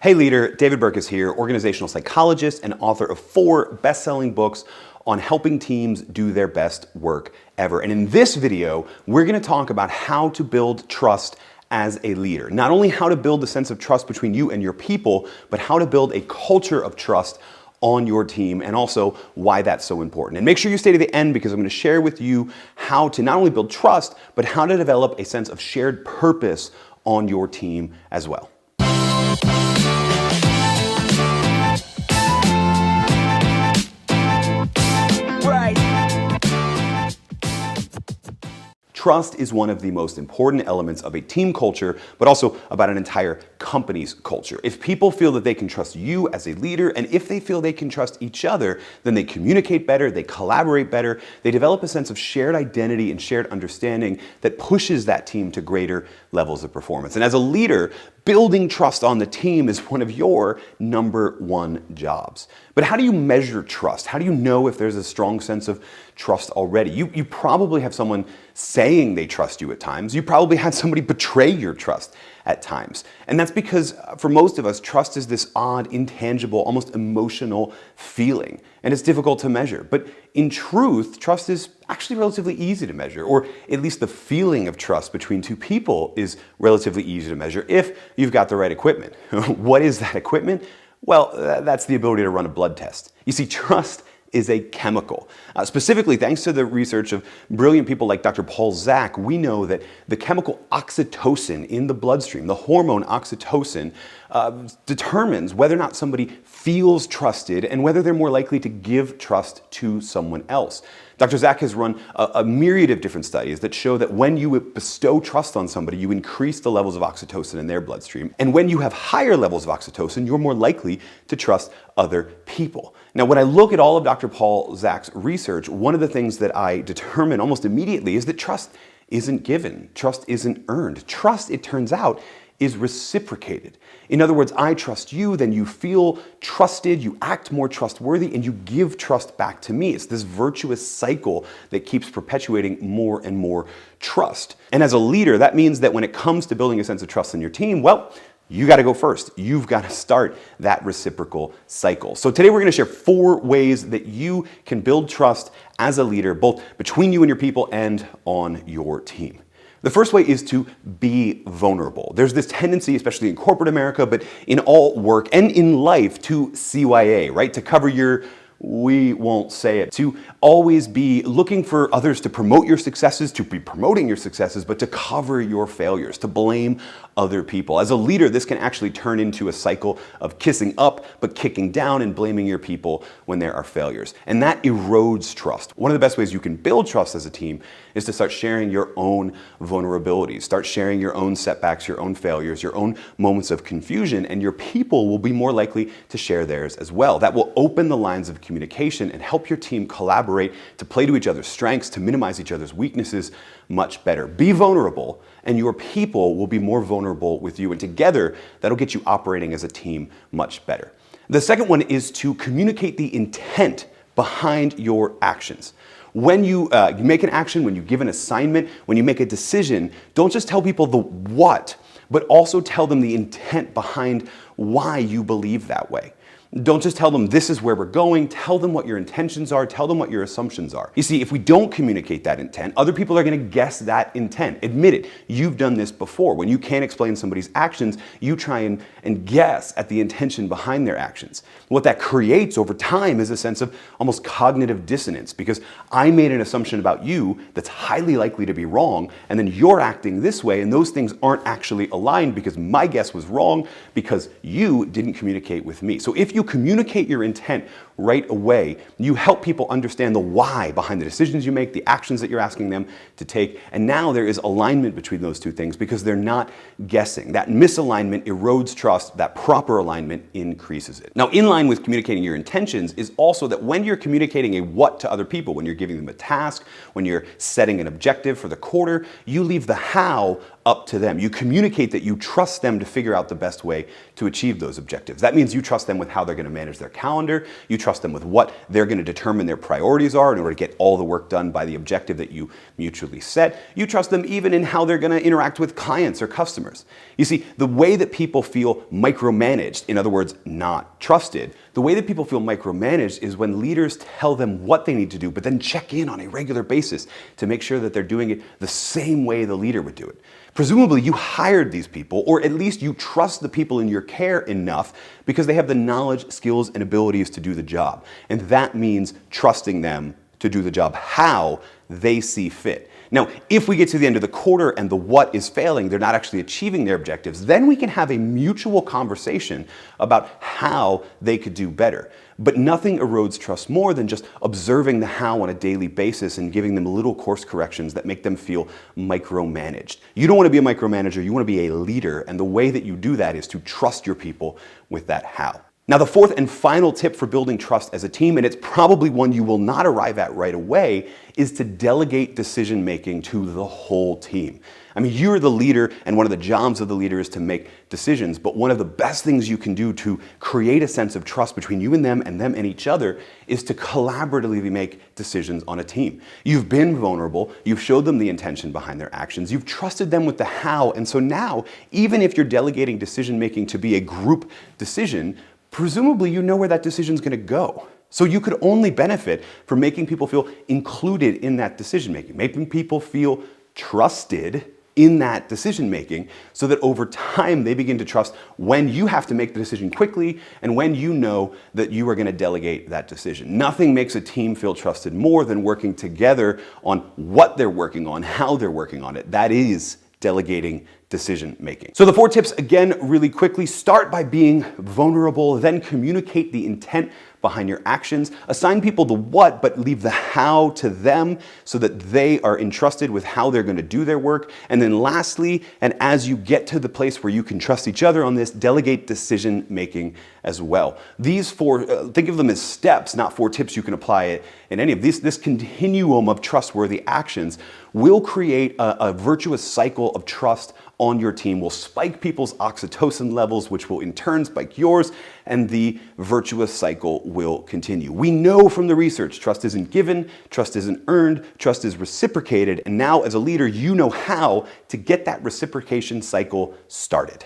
Hey leader, David Burkus here, organizational psychologist and author of 4 best-selling books on helping teams do their best work ever. And in this video, we're going to talk about how to build trust as a leader. Not only how to build a sense of trust between you and your people, but how to build a culture of trust on your team, and also why that's so important. And make sure you stay to the end, because I'm going to share with you how to not only build trust, but how to develop a sense of shared purpose on your team as well. Trust is one of the most important elements of a team culture, but also about an entire company's culture. If people feel that they can trust you as a leader, and if they feel they can trust each other, then they communicate better, they collaborate better, they develop a sense of shared identity and shared understanding that pushes that team to greater levels of performance. And as a leader, building trust on the team is one of your #1 jobs. But how do you measure trust? How do you know if there's a strong sense of trust already? You probably have someone saying they trust you at times. You probably had somebody betray your trust at times. And that's because for most of us, trust is this odd, intangible, almost emotional feeling. And it's difficult to measure. But in truth, trust is actually relatively easy to measure, or at least the feeling of trust between two people is relatively easy to measure if you've got the right equipment. What is that equipment? Well, that's the ability to run a blood test. You see, trust is a chemical. Specifically, thanks to the research of brilliant people like Dr. Paul Zak, we know that the chemical oxytocin in the bloodstream, the hormone oxytocin, determines whether or not somebody feels trusted and whether they're more likely to give trust to someone else. Dr. Zak has run a myriad of different studies that show that when you bestow trust on somebody, you increase the levels of oxytocin in their bloodstream. And when you have higher levels of oxytocin, you're more likely to trust other people. Now, when I look at all of Dr. Paul Zak's research, one of the things that I determine almost immediately is that trust isn't given. Trust isn't earned. Trust, it turns out, is reciprocated. In other words, I trust you, then you feel trusted, you act more trustworthy, and you give trust back to me. It's this virtuous cycle that keeps perpetuating more and more trust. And as a leader, that means that when it comes to building a sense of trust in your team, well, you got to go first. You've got to start that reciprocal cycle. So today we're going to share 4 ways that you can build trust as a leader, both between you and your people and on your team. The first way is to be vulnerable. There's this tendency, especially in corporate America, but in all work and in life, to CYA, right? To cover your we won't say it. To always be looking for others to promote your successes, to be promoting your successes, but to cover your failures, to blame other people. As a leader, this can actually turn into a cycle of kissing up, but kicking down and blaming your people when there are failures. And that erodes trust. One of the best ways you can build trust as a team is to start sharing your own vulnerabilities. Start sharing your own setbacks, your own failures, your own moments of confusion, and your people will be more likely to share theirs as well. That will open the lines of communication and help your team collaborate to play to each other's strengths, to minimize each other's weaknesses much better. Be vulnerable, and your people will be more vulnerable with you, and together that'll get you operating as a team much better. The second one is to communicate the intent behind your actions. When you make an action, when you give an assignment, when you make a decision, don't just tell people the what, but also tell them the intent behind why you believe that way. Don't just tell them this is where we're going, tell them what your intentions are, tell them what your assumptions are. You see, if we don't communicate that intent, other people are going to guess that intent. Admit it, you've done this before. When you can't explain somebody's actions, you try and guess at the intention behind their actions. What that creates over time is a sense of almost cognitive dissonance, because I made an assumption about you that's highly likely to be wrong, and then you're acting this way, and those things aren't actually aligned because my guess was wrong because you didn't communicate with me. So if you communicate your intent right away, you help people understand the why behind the decisions you make, the actions that you're asking them to take, and now there is alignment between those two things because they're not guessing. That misalignment erodes trust, that proper alignment increases it. Now, in line with communicating your intentions is also that when you're communicating a what to other people, when you're giving them a task, when you're setting an objective for the quarter, you leave the how up to them. You communicate that you trust them to figure out the best way to achieve those objectives. That means you trust them with how they're going to manage their calendar. You trust them with what they're going to determine their priorities are in order to get all the work done by the objective that you mutually set. You trust them even in how they're going to interact with clients or customers. You see, the way that people feel micromanaged, in other words, not trusted, the way that people feel micromanaged is when leaders tell them what they need to do, but then check in on a regular basis to make sure that they're doing it the same way the leader would do it. Presumably you hired these people, or at least you trust the people in your care enough because they have the knowledge, skills, and abilities to do the job. And that means trusting them to do the job how they see fit. Now, if we get to the end of the quarter and the what is failing, they're not actually achieving their objectives, then we can have a mutual conversation about how they could do better. But nothing erodes trust more than just observing the how on a daily basis and giving them little course corrections that make them feel micromanaged. You don't want to be a micromanager, you want to be a leader, and the way that you do that is to trust your people with that how. Now, the fourth and final tip for building trust as a team, and it's probably one you will not arrive at right away, is to delegate decision-making to the whole team. I mean, you're the leader, and one of the jobs of the leader is to make decisions, but one of the best things you can do to create a sense of trust between you and them and each other is to collaboratively make decisions on a team. You've been vulnerable, you've showed them the intention behind their actions, you've trusted them with the how, and so now, even if you're delegating decision-making to be a group decision, presumably you know where that decision is going to go. So you could only benefit from making people feel included in that decision-making, making people feel trusted in that decision-making so that over time they begin to trust when you have to make the decision quickly and when you know that you are going to delegate that decision. Nothing makes a team feel trusted more than working together on what they're working on, how they're working on it. That is delegating decision-making. So the 4 tips, again, really quickly: start by being vulnerable, then communicate the intent behind your actions, assign people the what, but leave the how to them so that they are entrusted with how they're going to do their work. And then lastly, and as you get to the place where you can trust each other on this, delegate decision-making as well. These 4, think of them as steps, not 4 tips you can apply it in any of these. This continuum of trustworthy actions will create a virtuous cycle of trust on your team, will spike people's oxytocin levels, which will in turn spike yours, and the virtuous cycle will continue. We know from the research, trust isn't given, trust isn't earned, trust is reciprocated, and now as a leader, you know how to get that reciprocation cycle started.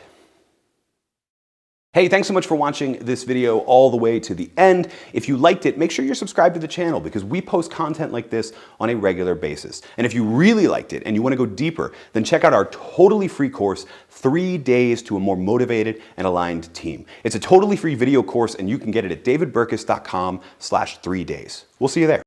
Hey, thanks so much for watching this video all the way to the end. If you liked it, make sure you're subscribed to the channel because we post content like this on a regular basis. And if you really liked it and you want to go deeper, then check out our totally free course, 3 Days to a More Motivated and Aligned Team. It's a totally free video course and you can get it at davidburkus.com/3days. We'll see you there.